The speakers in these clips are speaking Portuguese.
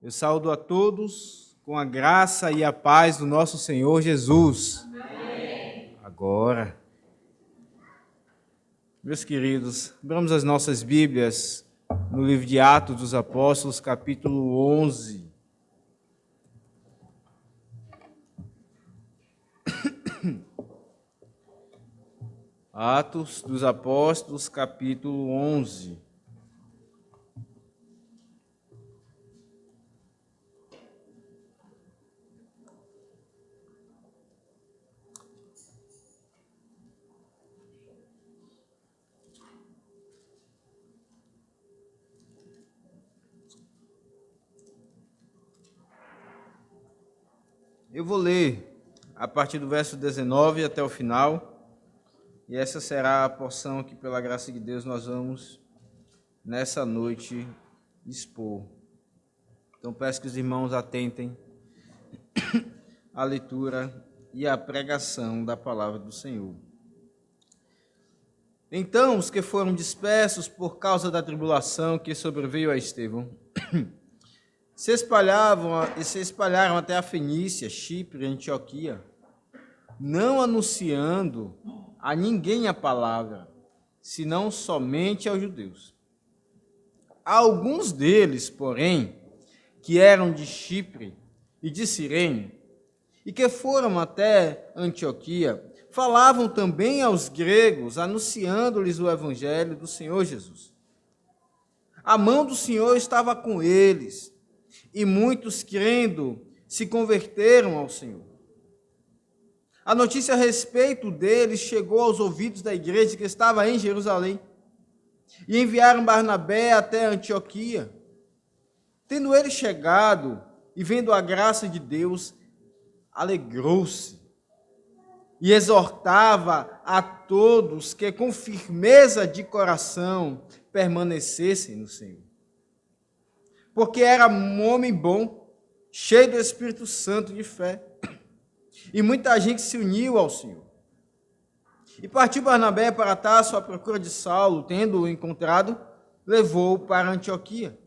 Eu saúdo a todos com a graça e a paz do nosso Senhor Jesus. Amém. Agora, meus queridos, abramos as nossas Bíblias no livro de Atos dos Apóstolos, capítulo 11. Atos dos Apóstolos, capítulo 11. Eu vou ler a partir do verso 19 até o final. E essa será a porção que, pela graça de Deus, nós vamos, nessa noite, expor. Então, peço que os irmãos atentem à leitura e à pregação da palavra do Senhor. Então, os que foram dispersos por causa da tribulação que sobreveio a Estevão, se espalharam até a Fenícia, Chipre e Antioquia, não anunciando a ninguém a palavra, senão somente aos judeus. Alguns deles, porém, que eram de Chipre e de Cirene, e que foram até Antioquia, falavam também aos gregos, anunciando-lhes o evangelho do Senhor Jesus. A mão do Senhor estava com eles, e muitos, crendo, se converteram ao Senhor. A notícia a respeito deles chegou aos ouvidos da igreja que estava em Jerusalém, e enviaram Barnabé até Antioquia. Tendo ele chegado e vendo a graça de Deus, alegrou-se e exortava a todos que com firmeza de coração permanecessem no Senhor. Porque era um homem bom, cheio do Espírito Santo de fé, e muita gente se uniu ao Senhor. E partiu Barnabé para Tarso à procura de Saulo, tendo-o encontrado, levou-o para Antioquia.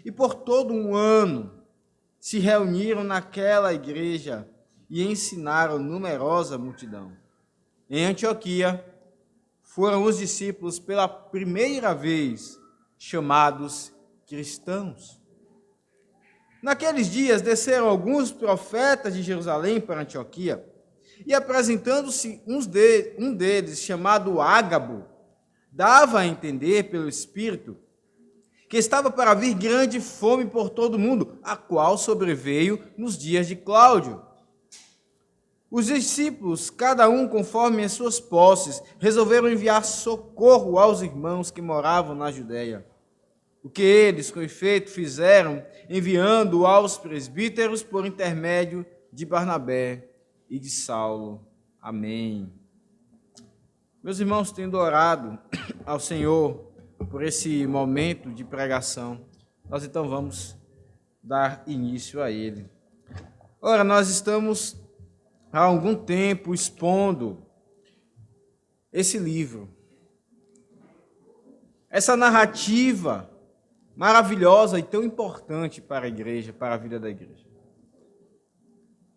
E por todo um ano se reuniram naquela igreja e ensinaram numerosa multidão. Em Antioquia foram os discípulos pela primeira vez chamados cristãos. Naqueles dias desceram alguns profetas de Jerusalém para Antioquia, e apresentando-se um deles, chamado Ágabo, dava a entender pelo Espírito que estava para vir grande fome por todo o mundo, a qual sobreveio nos dias de Cláudio. Os discípulos, cada um conforme as suas posses, resolveram enviar socorro aos irmãos que moravam na Judéia. O que eles, com efeito, fizeram, enviando aos presbíteros por intermédio de Barnabé e de Saulo. Amém. Meus irmãos, tendo orado ao Senhor por esse momento de pregação, nós então vamos dar início a ele. Ora, nós estamos há algum tempo expondo esse livro, essa narrativa maravilhosa e tão importante para a igreja, para a vida da igreja.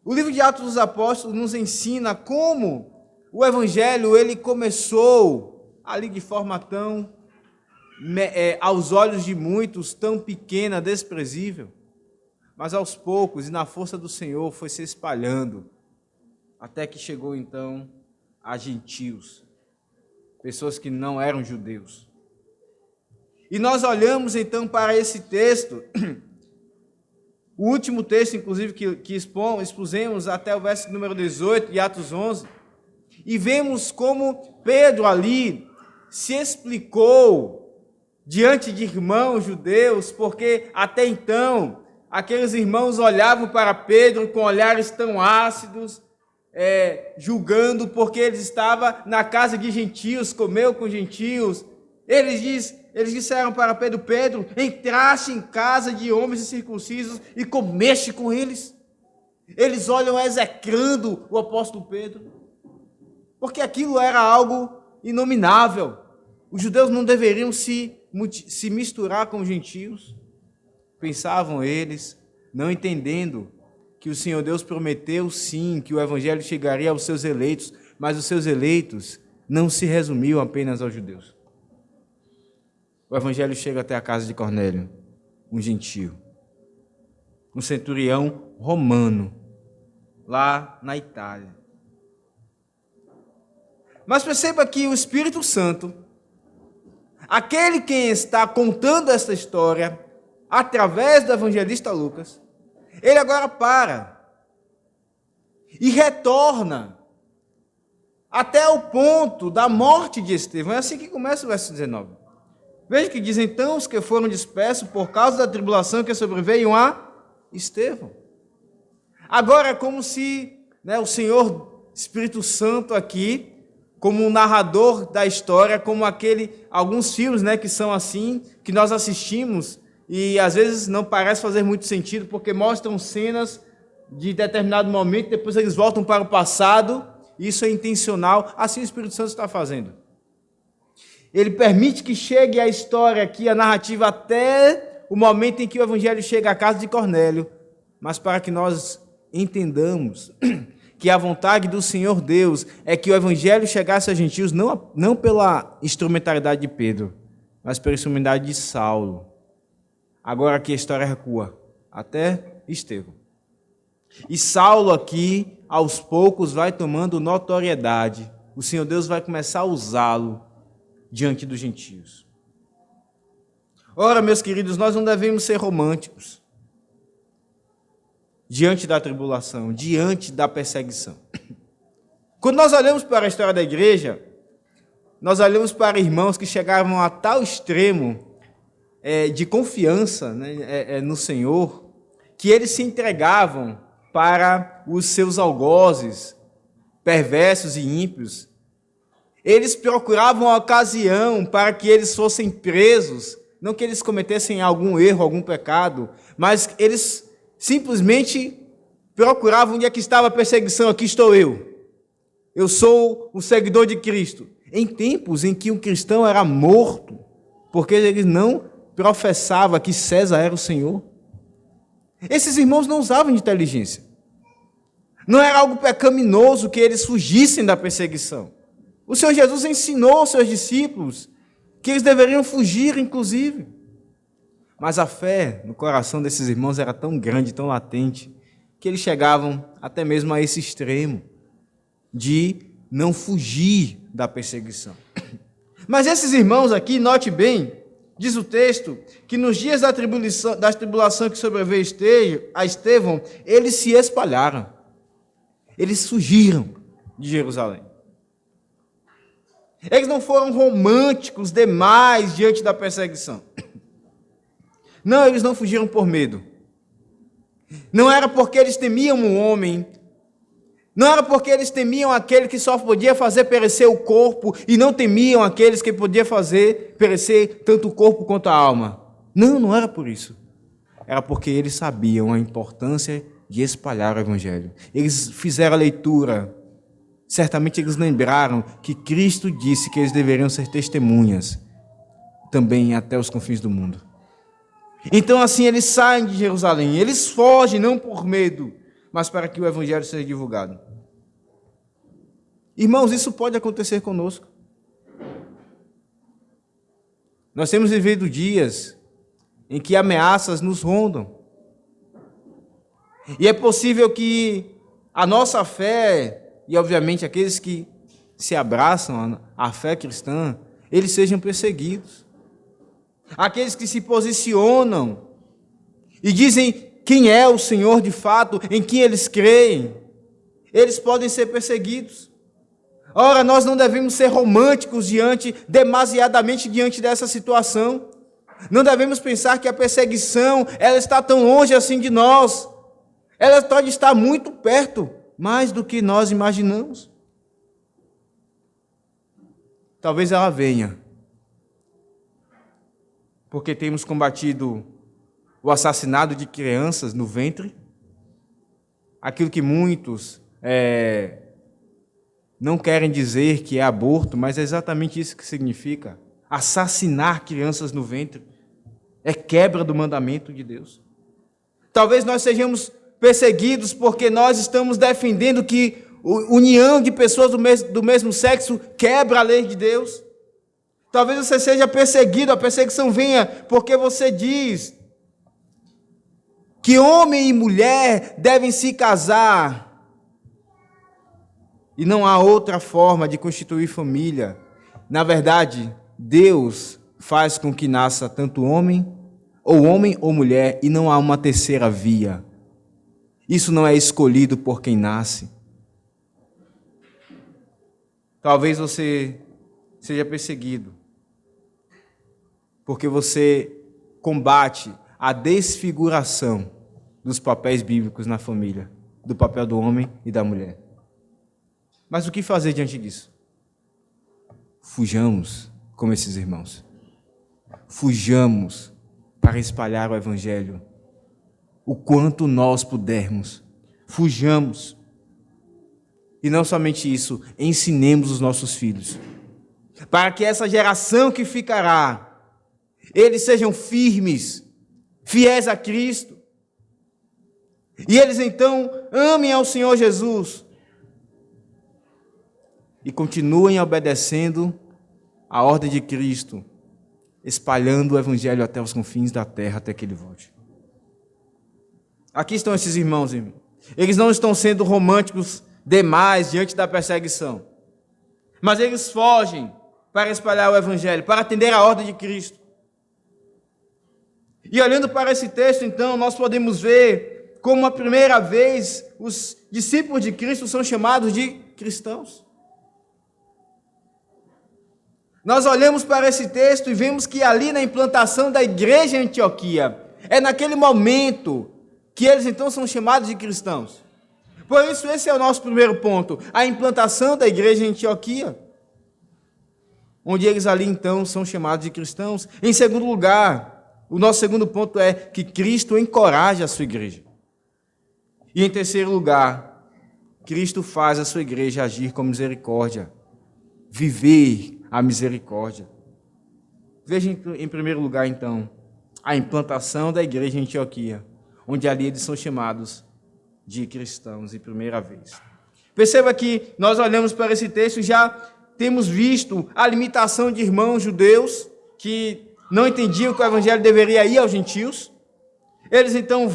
O livro de Atos dos Apóstolos nos ensina como o evangelho ele começou ali de forma tão, aos olhos de muitos, tão pequena, desprezível, mas aos poucos e na força do Senhor foi se espalhando, até que chegou então a gentios, pessoas que não eram judeus. E nós olhamos então para esse texto, o último texto, inclusive, que expusemos até o verso número 18 de Atos 11, e vemos como Pedro ali se explicou diante de irmãos judeus, porque até então aqueles irmãos olhavam para Pedro com olhares tão ácidos, julgando porque ele estava na casa de gentios, comeu com gentios. Eles disseram para Pedro: Pedro, entraste em casa de homens incircuncisos e comeste com eles. Eles olham execrando o apóstolo Pedro, porque aquilo era algo inominável. Os judeus não deveriam se misturar com os gentios, pensavam eles, não entendendo que o Senhor Deus prometeu sim que o evangelho chegaria aos seus eleitos, mas os seus eleitos não se resumiam apenas aos judeus. O evangelho chega até a casa de Cornélio, um gentio, um centurião romano, lá na Itália. Mas perceba que o Espírito Santo, aquele quem está contando essa história, através do evangelista Lucas, ele agora para e retorna até o ponto da morte de Estevão. É assim que começa o verso 19. Veja que diz: então os que foram dispersos por causa da tribulação que sobreveio a Estevão. Agora é como se, o Senhor Espírito Santo aqui, como um narrador da história, como alguns filmes, que são assim, que nós assistimos e às vezes não parece fazer muito sentido, porque mostram cenas de determinado momento, depois eles voltam para o passado, isso é intencional, assim o Espírito Santo está fazendo. Ele permite que chegue a história aqui, a narrativa, até o momento em que o Evangelho chega à casa de Cornélio, mas para que nós entendamos que a vontade do Senhor Deus é que o Evangelho chegasse a gentios não pela instrumentalidade de Pedro, mas pela instrumentalidade de Saulo. Agora aqui a história recua até Estevão. E Saulo aqui, aos poucos, vai tomando notoriedade. O Senhor Deus vai começar a usá-lo diante dos gentios. Ora, meus queridos, nós não devemos ser românticos diante da tribulação, diante da perseguição. Quando nós olhamos para a história da igreja, nós olhamos para irmãos que chegavam a tal extremo de confiança no Senhor, que eles se entregavam para os seus algozes, perversos e ímpios. Eles procuravam a ocasião para que eles fossem presos, não que eles cometessem algum erro, algum pecado, mas eles simplesmente procuravam onde é que estava a perseguição. Aqui estou eu sou um seguidor de Cristo. Em tempos em que o cristão era morto, porque ele não professava que César era o Senhor. Esses irmãos não usavam de inteligência. Não era algo pecaminoso que eles fugissem da perseguição. O Senhor Jesus ensinou aos seus discípulos que eles deveriam fugir, inclusive. Mas a fé no coração desses irmãos era tão grande, tão latente, que eles chegavam até mesmo a esse extremo de não fugir da perseguição. Mas esses irmãos aqui, note bem, diz o texto, que nos dias da tribulação que sobreveio a Estevão, eles se espalharam. Eles fugiram de Jerusalém. Eles não foram românticos demais diante da perseguição. Não, eles não fugiram por medo. Não era porque eles temiam um homem. Não era porque eles temiam aquele que só podia fazer perecer o corpo e não temiam aqueles que podia fazer perecer tanto o corpo quanto a alma. Não, não era por isso. Era porque eles sabiam a importância de espalhar o Evangelho. Eles fizeram a leitura. Certamente eles lembraram que Cristo disse que eles deveriam ser testemunhas também até os confins do mundo. Então assim eles saem de Jerusalém. Eles fogem não por medo, mas para que o Evangelho seja divulgado. Irmãos, isso pode acontecer conosco. Nós temos vivido dias em que ameaças nos rondam. E é possível que a nossa fé, e obviamente aqueles que se abraçam à fé cristã, eles sejam perseguidos. Aqueles que se posicionam e dizem quem é o Senhor de fato, em quem eles creem, eles podem ser perseguidos. Ora, nós não devemos ser românticos demasiadamente diante dessa situação. Não devemos pensar que a perseguição ela está tão longe assim de nós. Ela pode estar muito perto, mais do que nós imaginamos. Talvez ela venha, porque temos combatido o assassinato de crianças no ventre, aquilo que muitos não querem dizer que é aborto, mas é exatamente isso que significa. Assassinar crianças no ventre é quebra do mandamento de Deus. Talvez nós sejamos perseguidos porque nós estamos defendendo que a união de pessoas do mesmo sexo quebra a lei de Deus. Talvez você seja perseguido, a perseguição venha porque você diz que homem e mulher devem se casar e não há outra forma de constituir família. Na verdade, Deus faz com que nasça tanto homem ou mulher, e não há uma terceira via. Isso não é escolhido por quem nasce. Talvez você seja perseguido porque você combate a desfiguração dos papéis bíblicos na família, do papel do homem e da mulher. Mas o que fazer diante disso? Fujamos como esses irmãos. Fujamos para espalhar o Evangelho o quanto nós pudermos. Fujamos. E não somente isso, ensinemos os nossos filhos, para que essa geração que ficará, eles sejam firmes, fiéis a Cristo, e eles então amem ao Senhor Jesus e continuem obedecendo a ordem de Cristo, espalhando o Evangelho até os confins da terra, até que Ele volte. Aqui estão esses irmãos. Eles não estão sendo românticos demais diante da perseguição, mas eles fogem para espalhar o Evangelho, para atender a ordem de Cristo. E olhando para esse texto, então, nós podemos ver como a primeira vez os discípulos de Cristo são chamados de cristãos. Nós olhamos para esse texto e vemos que ali na implantação da igreja em Antioquia, é naquele momento que eles então são chamados de cristãos. Por isso, esse é o nosso primeiro ponto, a implantação da igreja em Antioquia, onde eles ali então são chamados de cristãos. Em segundo lugar, o nosso segundo ponto é que Cristo encoraja a sua igreja. E em terceiro lugar, Cristo faz a sua igreja agir com misericórdia, viver a misericórdia. Veja em primeiro lugar, então, a implantação da igreja em Antioquia, onde ali eles são chamados de cristãos em primeira vez. Perceba que nós olhamos para esse texto e já temos visto a limitação de irmãos judeus que não entendiam que o evangelho deveria ir aos gentios. Eles então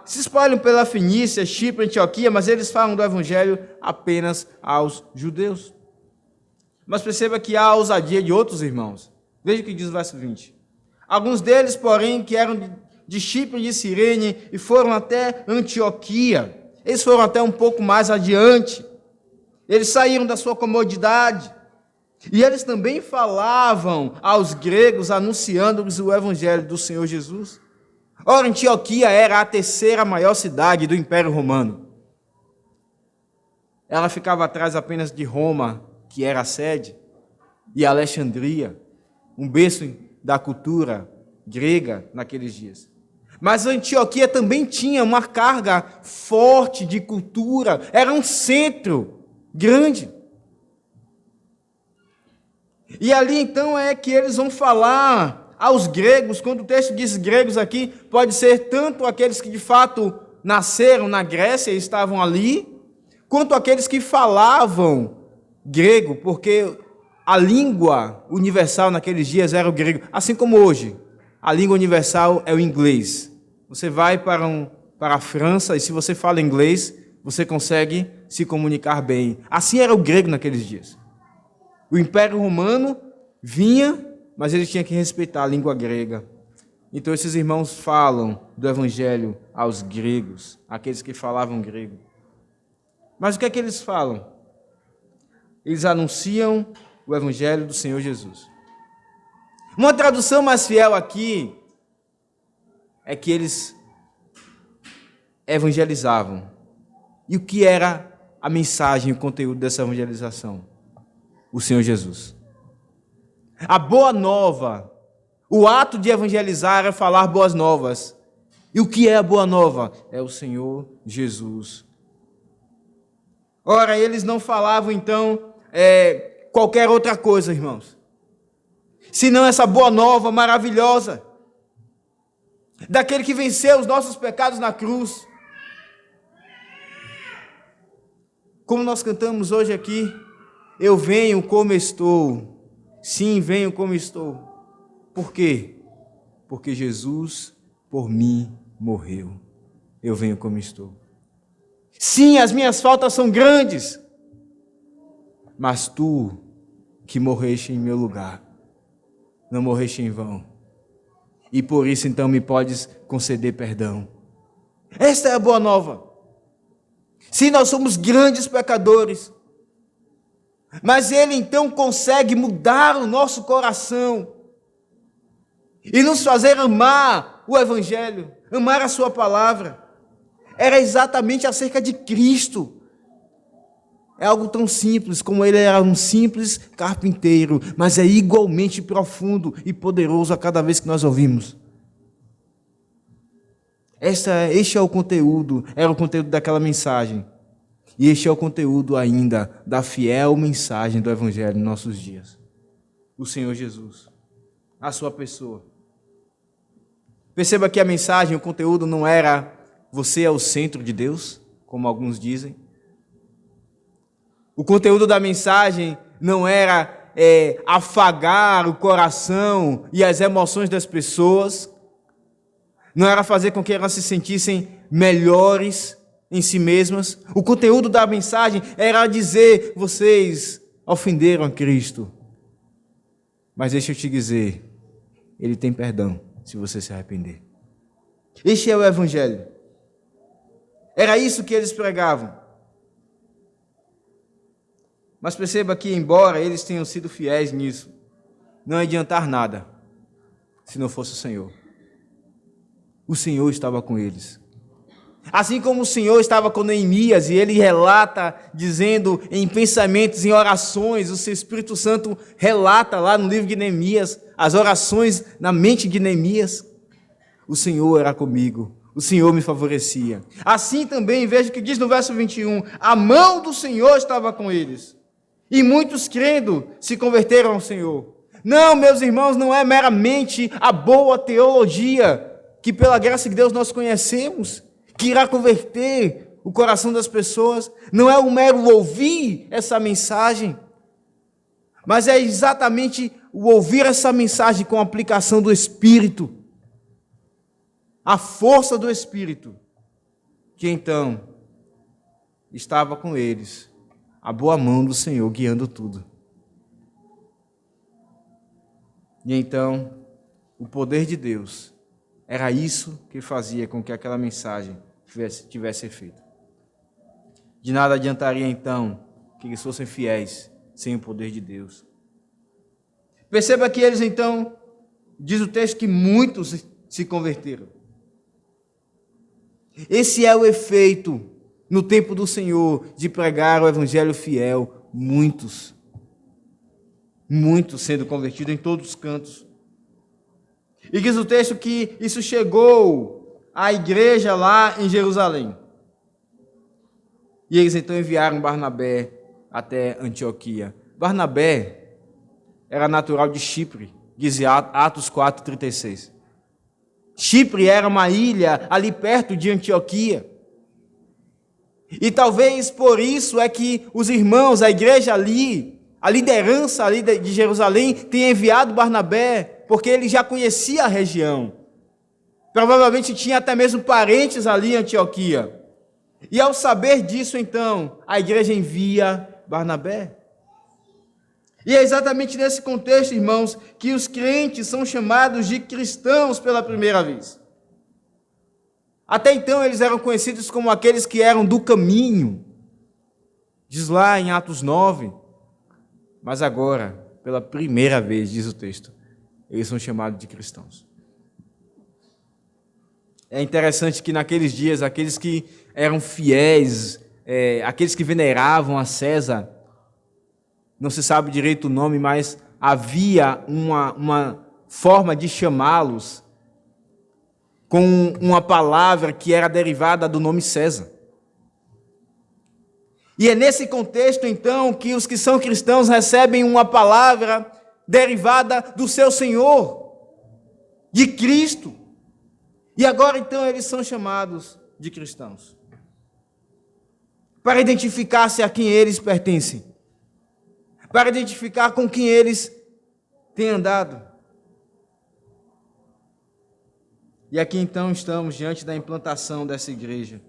se espalham pela Fenícia, Chipre, Antioquia, mas eles falam do evangelho apenas aos judeus. Mas perceba que há a ousadia de outros irmãos. Veja o que diz o verso 20. Alguns deles, porém, que eram de Chipre e de Cirene e foram até Antioquia. Eles foram até um pouco mais adiante. Eles saíram da sua comodidade. E eles também falavam aos gregos, anunciando-lhes o evangelho do Senhor Jesus. Ora, Antioquia era a terceira maior cidade do Império Romano. Ela ficava atrás apenas de Roma, que era a sede, e Alexandria, um berço da cultura grega naqueles dias. Mas Antioquia também tinha uma carga forte de cultura, era um centro grande. E ali então é que eles vão falar aos gregos. Quando o texto diz gregos aqui, pode ser tanto aqueles que de fato nasceram na Grécia e estavam ali, quanto aqueles que falavam grego, porque a língua universal naqueles dias era o grego, assim como hoje, a língua universal é o inglês. Você vai para a França e se você fala inglês, você consegue se comunicar bem. Assim era o grego naqueles dias. O Império Romano vinha, mas ele tinha que respeitar a língua grega. Então esses irmãos falam do evangelho aos gregos, aqueles que falavam grego. Mas o que é que eles falam? Eles anunciam o evangelho do Senhor Jesus. Uma tradução mais fiel aqui é que eles evangelizavam. E o que era a mensagem, o conteúdo dessa evangelização? O Senhor Jesus. A boa nova, o ato de evangelizar é falar boas novas. E o que é a boa nova? É o Senhor Jesus. Ora, eles não falavam então qualquer outra coisa, irmãos, senão essa boa nova maravilhosa. daquele que venceu os nossos pecados na cruz. Como nós cantamos hoje aqui, eu venho como estou. Sim, venho como estou. Por quê? Porque Jesus por mim morreu. Eu venho como estou. Sim, as minhas faltas são grandes, mas tu que morreste em meu lugar, não morreste em vão. E por isso então me podes conceder perdão. Esta é a boa nova. Sim, nós somos grandes pecadores, mas Ele então consegue mudar o nosso coração e nos fazer amar o Evangelho, amar a Sua palavra. Era exatamente acerca de Cristo. É algo tão simples, como Ele era um simples carpinteiro, mas é igualmente profundo e poderoso a cada vez que nós ouvimos. Este é o conteúdo, era o conteúdo daquela mensagem. E este é o conteúdo ainda da fiel mensagem do Evangelho em nossos dias. O Senhor Jesus, a sua pessoa. Perceba que a mensagem, o conteúdo não era você é o centro de Deus, como alguns dizem. O conteúdo da mensagem não era afagar o coração e as emoções das pessoas, não era fazer com que elas se sentissem melhores em si mesmas. O conteúdo da mensagem era dizer: vocês ofenderam a Cristo, mas deixa eu te dizer, Ele tem perdão se você se arrepender. Este é o Evangelho. Era isso que eles pregavam. Mas perceba que, embora eles tenham sido fiéis nisso, não ia adiantar nada se não fosse o Senhor. O Senhor estava com eles. Assim como o Senhor estava com Neemias, e ele relata, dizendo em pensamentos, em orações, o seu Espírito Santo relata lá no livro de Neemias, as orações na mente de Neemias. O Senhor era comigo, o Senhor me favorecia. Assim também, veja o que diz no verso 21, a mão do Senhor estava com eles. E muitos, crendo, se converteram ao Senhor. Não, meus irmãos, não é meramente a boa teologia que pela graça de Deus nós conhecemos, que irá converter o coração das pessoas. Não é o mero ouvir essa mensagem, mas é exatamente o ouvir essa mensagem com a aplicação do Espírito, a força do Espírito, que então estava com eles. A boa mão do Senhor guiando tudo. E então, o poder de Deus, era isso que fazia com que aquela mensagem tivesse efeito. De nada adiantaria então que eles fossem fiéis sem o poder de Deus. Perceba que eles então, diz o texto que muitos se converteram. Esse é o efeito no tempo do Senhor, de pregar o Evangelho fiel, muitos sendo convertidos em todos os cantos. E diz o texto que isso chegou à igreja lá em Jerusalém. E eles então enviaram Barnabé até Antioquia. Barnabé era natural de Chipre, diz Atos 4:36. Chipre era uma ilha ali perto de Antioquia. E talvez por isso é que os irmãos, a igreja ali, a liderança ali de Jerusalém, tenha enviado Barnabé, porque ele já conhecia a região. Provavelmente tinha até mesmo parentes ali em Antioquia. E ao saber disso, então, a igreja envia Barnabé. E é exatamente nesse contexto, irmãos, que os crentes são chamados de cristãos pela primeira vez. Até então eles eram conhecidos como aqueles que eram do caminho, diz lá em Atos 9. Mas agora, pela primeira vez, diz o texto, eles são chamados de cristãos. É interessante que naqueles dias, aqueles que eram fiéis, aqueles que veneravam a César, não se sabe direito o nome, mas havia uma forma de chamá-los com uma palavra que era derivada do nome César. E é nesse contexto, então, que os que são cristãos recebem uma palavra derivada do seu Senhor, de Cristo. E agora então eles são chamados de cristãos, para identificar-se a quem eles pertencem, para identificar com quem eles têm andado. E aqui então estamos diante da implantação dessa igreja.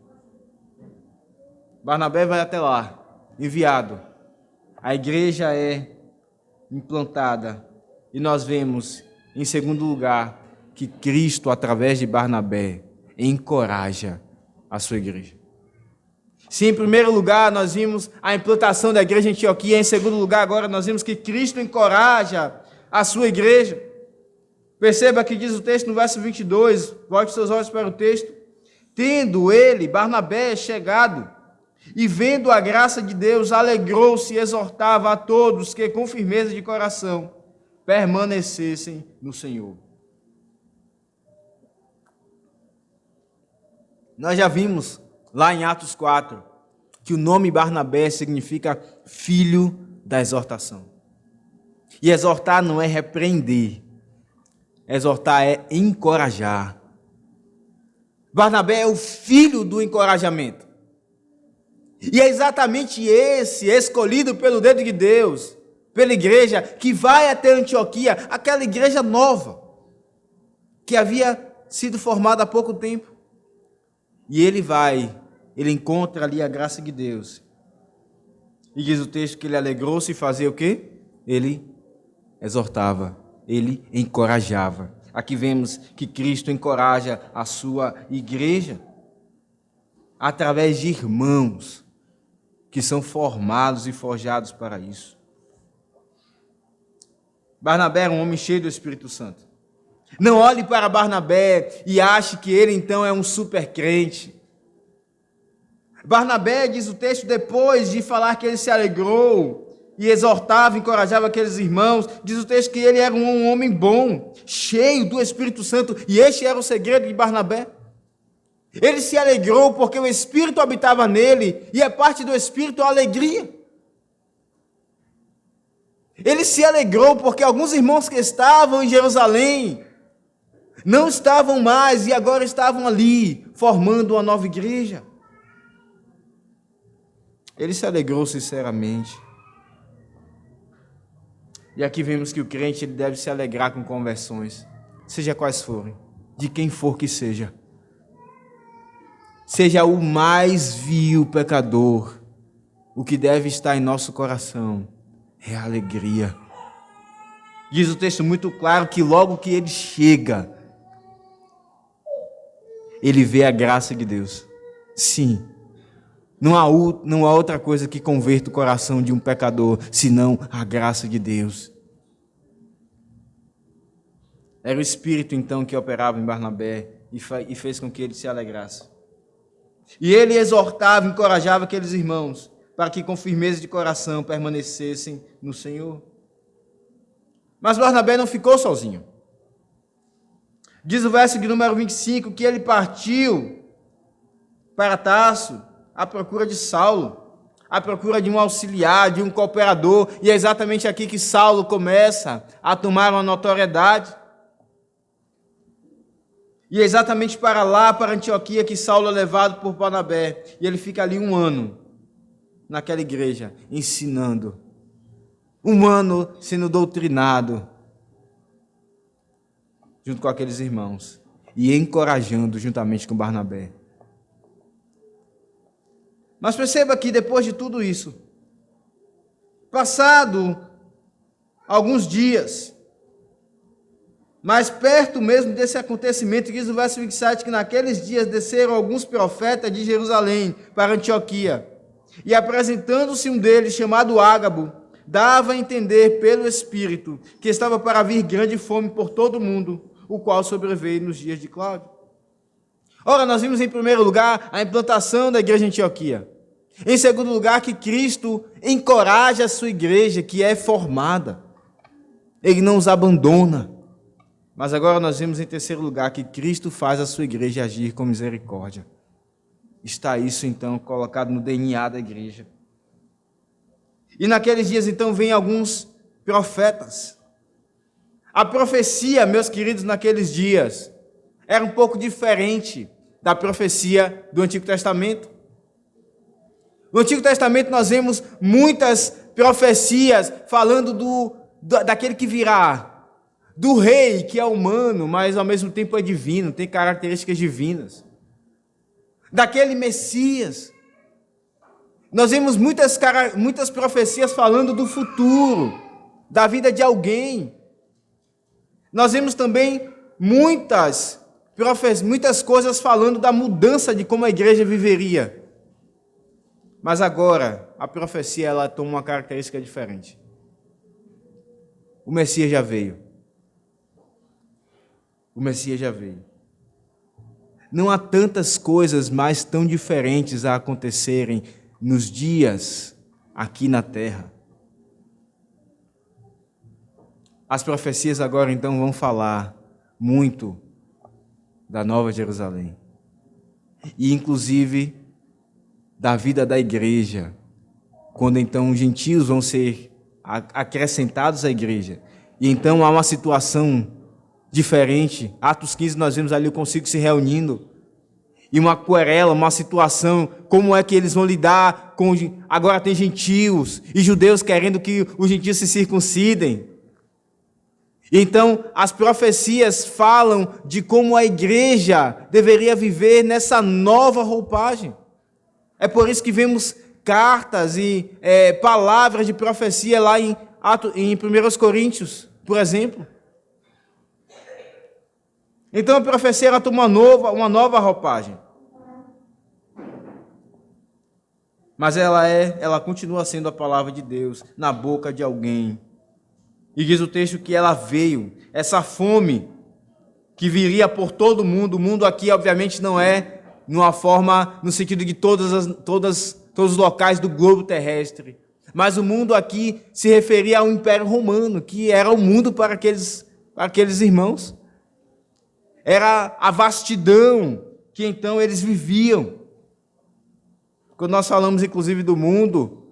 Barnabé vai até lá, enviado. A igreja é implantada e nós vemos, em segundo lugar, que Cristo, através de Barnabé, encoraja a sua igreja. Se em primeiro lugar nós vimos a implantação da igreja em Antioquia, em segundo lugar agora nós vimos que Cristo encoraja a sua igreja. Perceba que diz o texto no verso 22, volte seus olhos para o texto. Tendo ele, Barnabé, chegado e vendo a graça de Deus, alegrou-se e exortava a todos que com firmeza de coração permanecessem no Senhor. Nós já vimos lá em Atos 4 que o nome Barnabé significa filho da exortação. E exortar não é repreender, exortar é encorajar. Barnabé é o filho do encorajamento. E é exatamente esse, escolhido pelo dedo de Deus, pela igreja, que vai até Antioquia, aquela igreja nova, que havia sido formada há pouco tempo. E ele encontra ali a graça de Deus. E diz o texto que ele alegrou-se e fazia o quê? Ele exortava, ele encorajava. Aqui vemos que Cristo encoraja a sua igreja através de irmãos que são formados e forjados para isso. Barnabé era um homem cheio do Espírito Santo. Não olhe para Barnabé e ache que ele então é um super crente. Barnabé, diz o texto, depois de falar que ele se alegrou e exortava, encorajava aqueles irmãos, diz o texto que ele era um homem bom, cheio do Espírito Santo, e este era o segredo de Barnabé. Ele se alegrou porque o Espírito habitava nele, e a parte do Espírito é a alegria. Ele se alegrou porque alguns irmãos que estavam em Jerusalém não estavam mais e agora estavam ali, formando uma nova igreja. Ele se alegrou sinceramente. E aqui vemos que o crente ele deve se alegrar com conversões, seja quais forem, de quem for que seja. Seja o mais vil pecador, o que deve estar em nosso coração é a alegria. Diz o texto muito claro que logo que ele chega, ele vê a graça de Deus. Sim, não há outra coisa que converta o coração de um pecador, senão a graça de Deus. Era o Espírito então que operava em Barnabé e fez com que ele se alegrasse. E ele exortava, encorajava aqueles irmãos para que com firmeza de coração permanecessem no Senhor. Mas Barnabé não ficou sozinho. Diz o verso de número 25 que ele partiu para Tarso à procura de Saulo, à procura de um auxiliar, de um cooperador, e é exatamente aqui que Saulo começa a tomar uma notoriedade. E é exatamente para lá, para Antioquia, que Saulo é levado por Barnabé, e ele fica ali 1 ano, naquela igreja, ensinando, 1 ano sendo doutrinado, junto com aqueles irmãos, e encorajando juntamente com Barnabé. Mas perceba que depois de tudo isso, passado alguns dias, mas perto mesmo desse acontecimento, diz o verso 27, que naqueles dias desceram alguns profetas de Jerusalém para Antioquia, e apresentando-se um deles, chamado Ágabo, dava a entender pelo Espírito que estava para vir grande fome por todo o mundo, o qual sobreveio nos dias de Cláudio. Ora, nós vimos em primeiro lugar a implantação da igreja em Antioquia. Em segundo lugar, que Cristo encoraja a sua igreja, que é formada. Ele não os abandona. Mas agora nós vemos em terceiro lugar que Cristo faz a sua igreja agir com misericórdia. Está isso então colocado no DNA da igreja. E naqueles dias então vêm alguns profetas. A profecia, meus queridos, naqueles dias era um pouco diferente da profecia do Antigo Testamento. No Antigo Testamento nós vemos muitas profecias falando daquele que virá, do rei que é humano, mas ao mesmo tempo é divino, tem características divinas, daquele Messias. Nós vemos muitas profecias falando do futuro, da vida de alguém. Nós vemos também muitas coisas falando da mudança de como a igreja viveria. Mas agora, a profecia ela toma uma característica diferente. O Messias já veio. O Messias já veio. Não há tantas coisas mais tão diferentes a acontecerem nos dias aqui na terra. As profecias agora então vão falar muito da Nova Jerusalém. E inclusive da vida da igreja, quando então os gentios vão ser acrescentados à igreja. E então há uma situação diferente. Atos 15 nós vemos ali o concílio se reunindo. E uma querela, uma situação, como é que eles vão lidar com... Agora tem gentios e judeus querendo que os gentios se circuncidem. Então, as profecias falam de como a igreja deveria viver nessa nova roupagem. É por isso que vemos cartas e palavras de profecia lá em 1 Coríntios, por exemplo. Então a profecia ela toma uma nova roupagem. Mas ela continua sendo a palavra de Deus na boca de alguém. E diz o texto que ela veio, essa fome que viria por todo mundo. O mundo aqui, obviamente, não é numa forma, no sentido de todos os locais do globo terrestre. Mas o mundo aqui se referia ao Império Romano, que era o mundo para aqueles irmãos. Era a vastidão que então eles viviam. Quando nós falamos, inclusive, do mundo,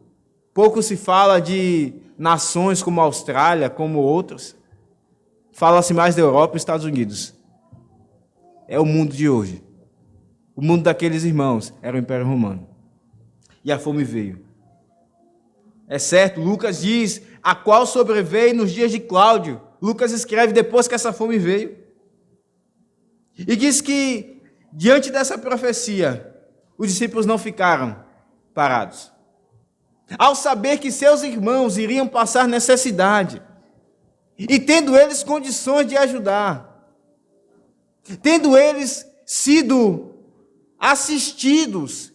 pouco se fala de nações como a Austrália, como outras. Fala-se mais da Europa e Estados Unidos. É o mundo de hoje. O mundo daqueles irmãos era o Império Romano. E a fome veio. É certo, Lucas diz, a qual sobreveio nos dias de Cláudio. Lucas escreve depois que essa fome veio. E diz que, diante dessa profecia, os discípulos não ficaram parados. Ao saber que seus irmãos iriam passar necessidade, e tendo eles condições de ajudar, tendo eles sido assistidos,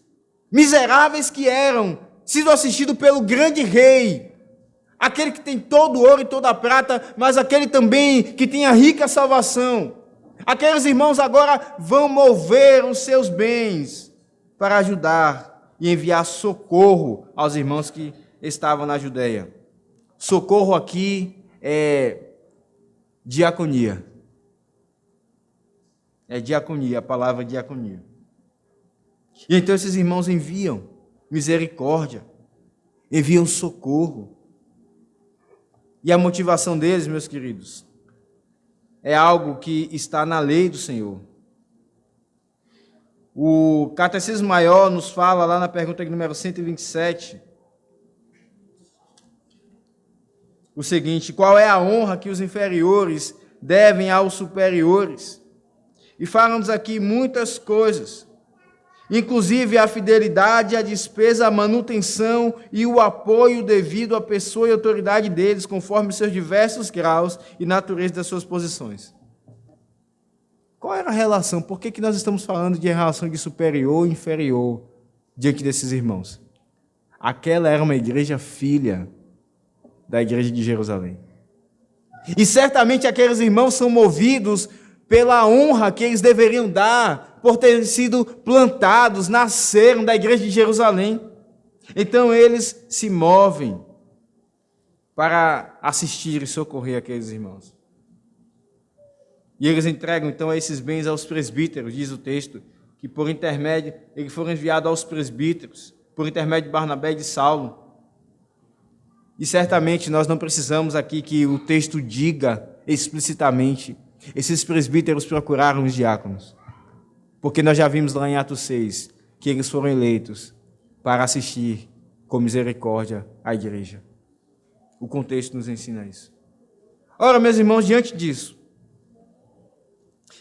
miseráveis que eram, sido assistidos pelo grande rei, aquele que tem todo o ouro e toda a prata, mas aquele também que tem a rica salvação. Aqueles irmãos agora vão mover os seus bens para ajudar e enviar socorro aos irmãos que estavam na Judeia. Socorro aqui é diaconia. É diaconia, a palavra diaconia. E então esses irmãos enviam misericórdia, enviam socorro. E a motivação deles, meus queridos, é algo que está na lei do Senhor. O Catecismo Maior nos fala, lá na pergunta número 127, o seguinte: qual é a honra que os inferiores devem aos superiores? E falam-nos aqui muitas coisas, inclusive a fidelidade, a despesa, a manutenção e o apoio devido à pessoa e autoridade deles, conforme seus diversos graus e natureza das suas posições. Qual era a relação? Por que nós estamos falando de relação de superior e inferior diante desses irmãos? Aquela era uma igreja filha da igreja de Jerusalém. E certamente aqueles irmãos são movidos pela honra que eles deveriam dar por terem sido plantados, nasceram da igreja de Jerusalém. Então eles se movem para assistir e socorrer aqueles irmãos. E eles entregam então esses bens aos presbíteros, diz o texto, que por intermédio, eles foram enviados aos presbíteros, por intermédio de Barnabé e de Saulo. E certamente nós não precisamos aqui que o texto diga explicitamente esses presbíteros procuraram os diáconos, porque nós já vimos lá em Atos 6 que eles foram eleitos para assistir com misericórdia à igreja. O contexto nos ensina isso. Ora, meus irmãos, diante disso,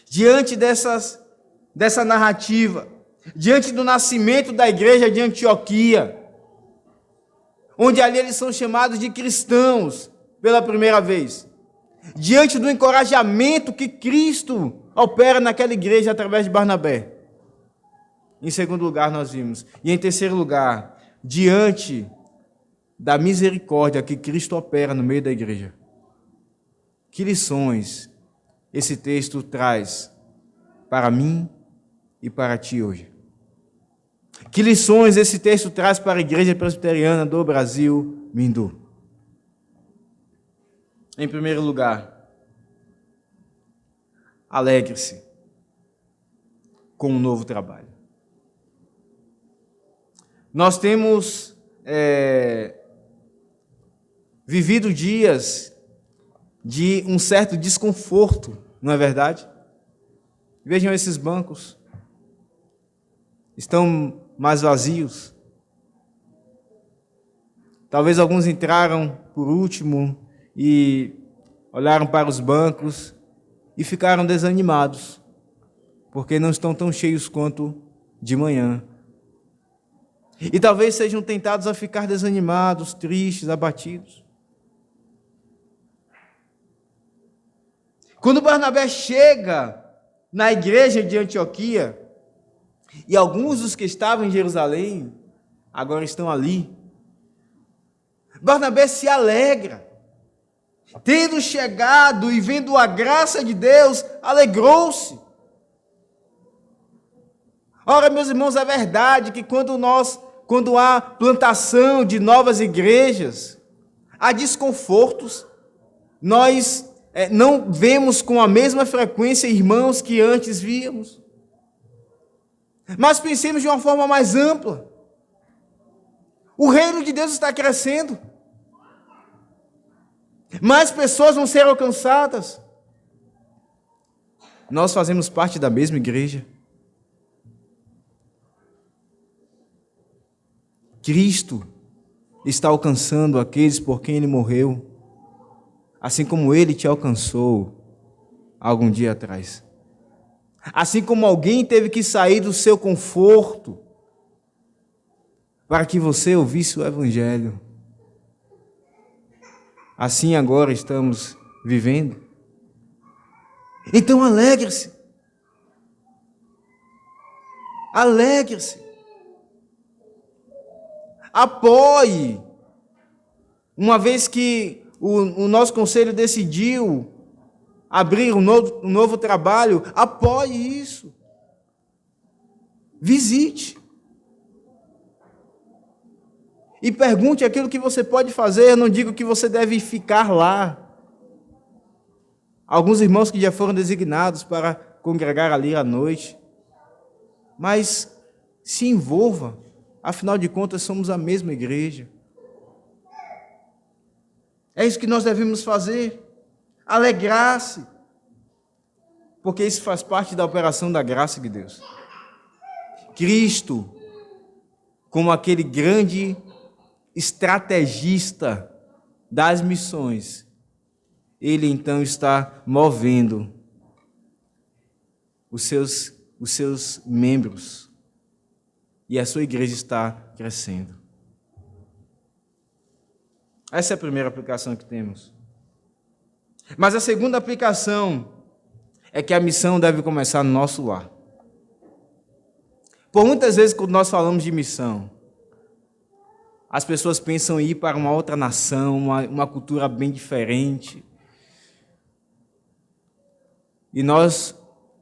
diante dessa narrativa, diante do nascimento da igreja de Antioquia, onde ali eles são chamados de cristãos pela primeira vez, diante do encorajamento que Cristo opera naquela igreja através de Barnabé. Em segundo lugar, nós vimos. E em terceiro lugar, diante da misericórdia que Cristo opera no meio da igreja. Que lições esse texto traz para mim e para ti hoje? Que lições esse texto traz para a Igreja Presbiteriana do Brasil, Mindu? Em primeiro lugar, alegre-se com um novo trabalho. Nós temos vivido dias de um certo desconforto, não é verdade? Vejam esses bancos. Estão mais vazios. Talvez alguns entraram por último e olharam para os bancos e ficaram desanimados, porque não estão tão cheios quanto de manhã. E talvez sejam tentados a ficar desanimados, tristes, abatidos. Quando Barnabé chega na igreja de Antioquia, e alguns dos que estavam em Jerusalém agora estão ali, Barnabé se alegra. Tendo chegado e vendo a graça de Deus, alegrou-se. Ora, meus irmãos, é verdade que quando há plantação de novas igrejas, há desconfortos. Nós não vemos com a mesma frequência irmãos que antes víamos. Mas pensemos de uma forma mais ampla. O reino de Deus está crescendo. Mais pessoas vão ser alcançadas. Nós fazemos parte da mesma igreja. Cristo está alcançando aqueles por quem Ele morreu, assim como Ele te alcançou algum dia atrás. Assim como alguém teve que sair do seu conforto para que você ouvisse o Evangelho. Assim agora estamos vivendo. Então alegre-se. Alegre-se. Apoie. Uma vez que o nosso conselho decidiu abrir um novo trabalho, apoie isso. Visite. E pergunte aquilo que você pode fazer. Eu não digo que você deve ficar lá. Alguns irmãos que já foram designados para congregar ali à noite. Mas se envolva. Afinal de contas, somos a mesma igreja. É isso que nós devemos fazer. Alegrar-se. Porque isso faz parte da operação da graça de Deus. Cristo, como aquele grande estrategista das missões, Ele então está movendo os seus membros e a sua igreja está crescendo. Essa é a primeira aplicação que temos. Mas a segunda aplicação é que a missão deve começar no nosso lar. Por muitas vezes, quando nós falamos de missão, as pessoas pensam em ir para uma outra nação, uma cultura bem diferente. E nós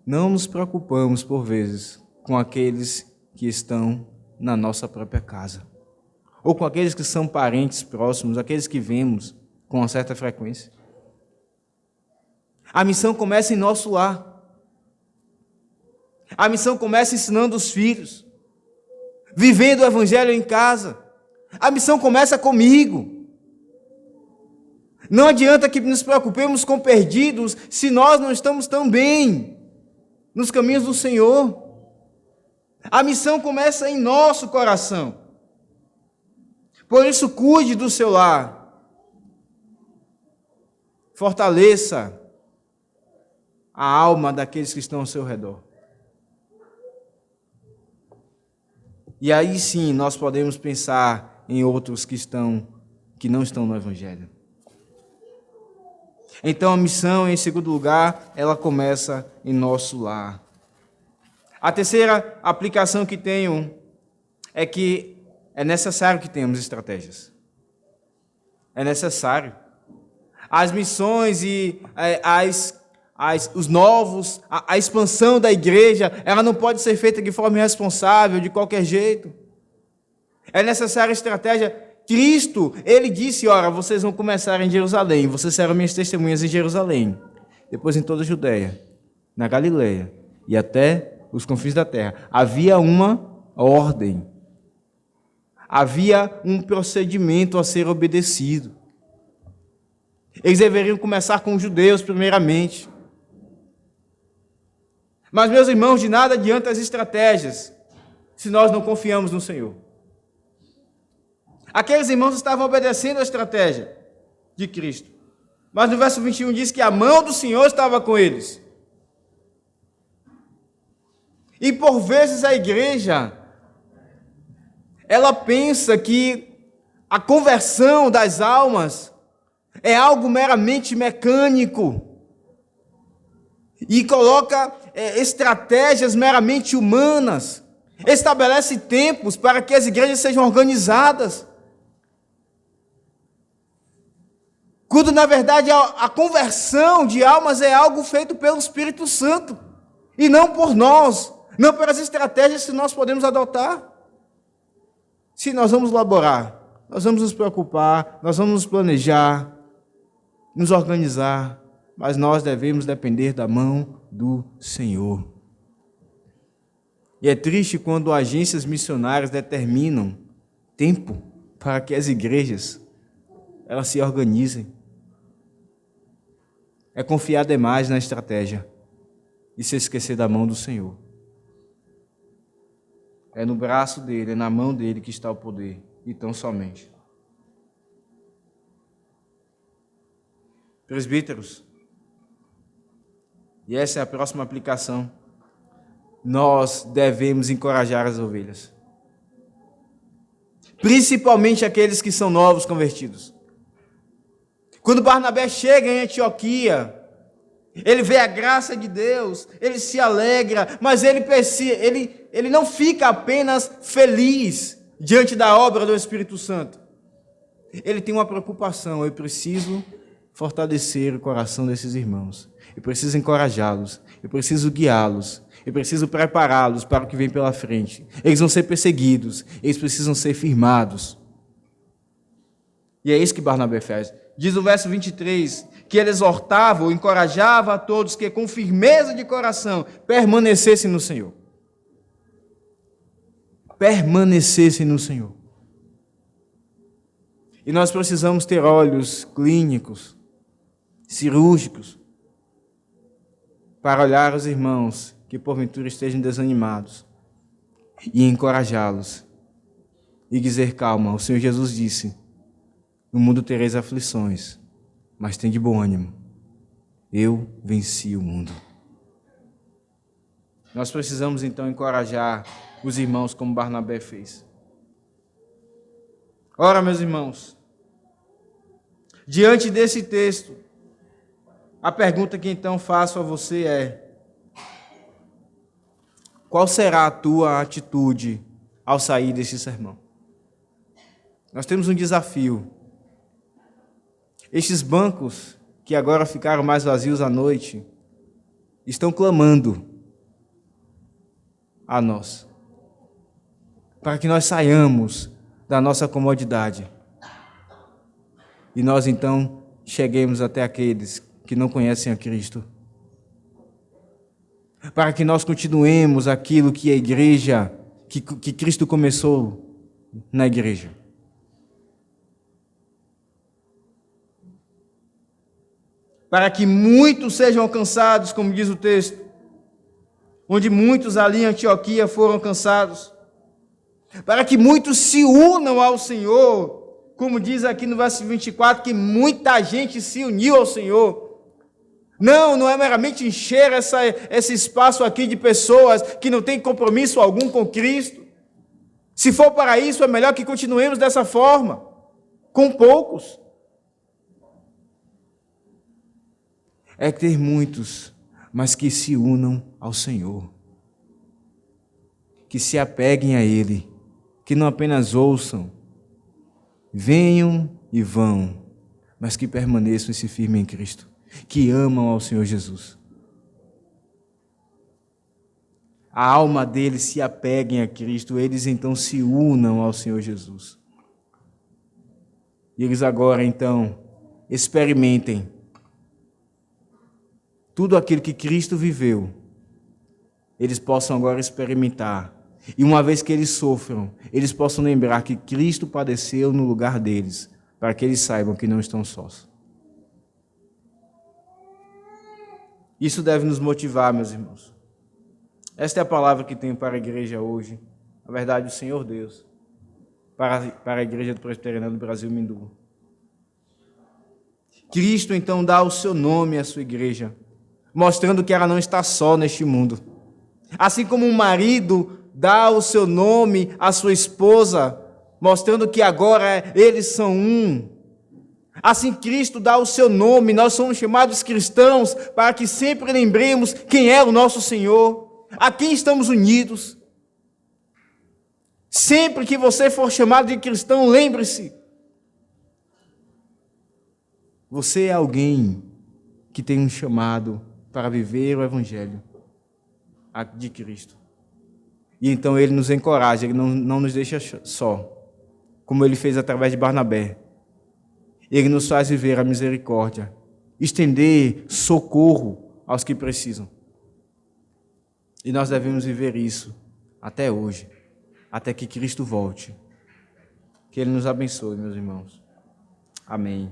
não nos preocupamos, por vezes, com aqueles que estão na nossa própria casa. Ou com aqueles que são parentes próximos, aqueles que vemos com uma certa frequência. A missão começa em nosso lar. A missão começa ensinando os filhos, vivendo o Evangelho em casa. A missão começa comigo. Não adianta que nos preocupemos com perdidos se nós não estamos tão bem nos caminhos do Senhor. A missão começa em nosso coração. Por isso, cuide do seu lar. Fortaleça a alma daqueles que estão ao seu redor. E aí sim nós podemos pensar em outros que não estão no Evangelho. Então a missão, em segundo lugar, ela começa em nosso lar. A terceira aplicação que tenho é que é necessário que tenhamos estratégias. É necessário. As missões e os novos, a expansão da igreja, ela não pode ser feita de forma irresponsável, de qualquer jeito. É necessária estratégia. Cristo, ele disse, ora, vocês vão começar em Jerusalém, vocês serão minhas testemunhas em Jerusalém, depois em toda a Judeia, na Galileia e até os confins da terra. Havia uma ordem, havia um procedimento a ser obedecido. Eles deveriam começar com os judeus primeiramente. Mas, meus irmãos, de nada adianta as estratégias se nós não confiamos no Senhor. Aqueles irmãos estavam obedecendo a estratégia de Cristo. Mas no verso 21 diz que a mão do Senhor estava com eles. E por vezes a igreja, ela pensa que a conversão das almas é algo meramente mecânico. E coloca estratégias meramente humanas. Estabelece tempos para que as igrejas sejam organizadas. Quando, na verdade, a conversão de almas é algo feito pelo Espírito Santo, e não por nós, não pelas estratégias que nós podemos adotar. Se nós vamos laborar, nós vamos nos preocupar, nós vamos nos planejar, nos organizar, mas nós devemos depender da mão do Senhor. E é triste quando agências missionárias determinam tempo para que as igrejas elas se organizem. É confiar demais na estratégia e se esquecer da mão do Senhor. É no braço dele, é na mão dele que está o poder, e tão somente. Presbíteros, e essa é a próxima aplicação, nós devemos encorajar as ovelhas. Principalmente aqueles que são novos convertidos. Quando Barnabé chega em Antioquia, ele vê a graça de Deus, ele se alegra, mas ele não fica apenas feliz diante da obra do Espírito Santo. Ele tem uma preocupação: eu preciso fortalecer o coração desses irmãos, eu preciso encorajá-los, eu preciso guiá-los, eu preciso prepará-los para o que vem pela frente. Eles vão ser perseguidos, eles precisam ser firmados. E é isso que Barnabé faz. Diz o verso 23, que ele exortava ou encorajava a todos que com firmeza de coração permanecessem no Senhor. Permanecessem no Senhor. E nós precisamos ter olhos clínicos, cirúrgicos, para olhar os irmãos que porventura estejam desanimados e encorajá-los e dizer: calma, o Senhor Jesus disse: no mundo tereis aflições, mas tem de bom ânimo. Eu venci o mundo. Nós precisamos então encorajar os irmãos como Barnabé fez. Ora, meus irmãos, diante desse texto, a pergunta que então faço a você é: qual será a tua atitude ao sair desse sermão? Nós temos um desafio. Estes bancos, que agora ficaram mais vazios à noite, estão clamando a nós, para que nós saiamos da nossa comodidade e nós então cheguemos até aqueles que não conhecem a Cristo, para que nós continuemos aquilo que a igreja, que Cristo começou na igreja. para que muitos sejam alcançados, como diz o texto, onde muitos ali em Antioquia foram alcançados, para que muitos se unam ao Senhor, como diz aqui no verso 24, que muita gente se uniu ao Senhor. Não é meramente encher esse espaço aqui de pessoas que não têm compromisso algum com Cristo. Se for para isso, é melhor que continuemos dessa forma, com poucos. É ter muitos, mas que se unam ao Senhor, que se apeguem a Ele, que não apenas ouçam, venham e vão, mas que permaneçam e se firmem em Cristo, que amam ao Senhor Jesus. A alma deles se apeguem a Cristo, eles então se unam ao Senhor Jesus. E eles agora então experimentem tudo aquilo que Cristo viveu, eles possam agora experimentar. E uma vez que eles sofram, eles possam lembrar que Cristo padeceu no lugar deles, para que eles saibam que não estão sós. Isso deve nos motivar, meus irmãos. Esta é a palavra que tenho para a igreja hoje. Na verdade, o Senhor Deus, para a igreja do Presbiteriano do Brasil Mindu. Cristo, então, dá o seu nome à sua igreja, mostrando que ela não está só neste mundo. Assim como um marido dá o seu nome à sua esposa, mostrando que agora eles são um. Assim Cristo dá o seu nome, nós somos chamados cristãos para que sempre lembremos quem é o nosso Senhor, a quem estamos unidos. Sempre que você for chamado de cristão, lembre-se, você é alguém que tem um chamado para viver o Evangelho de Cristo. E então Ele nos encoraja, Ele não nos deixa só, como Ele fez através de Barnabé. Ele nos faz viver a misericórdia, estender socorro aos que precisam. E nós devemos viver isso até hoje, até que Cristo volte. Que Ele nos abençoe, meus irmãos. Amém.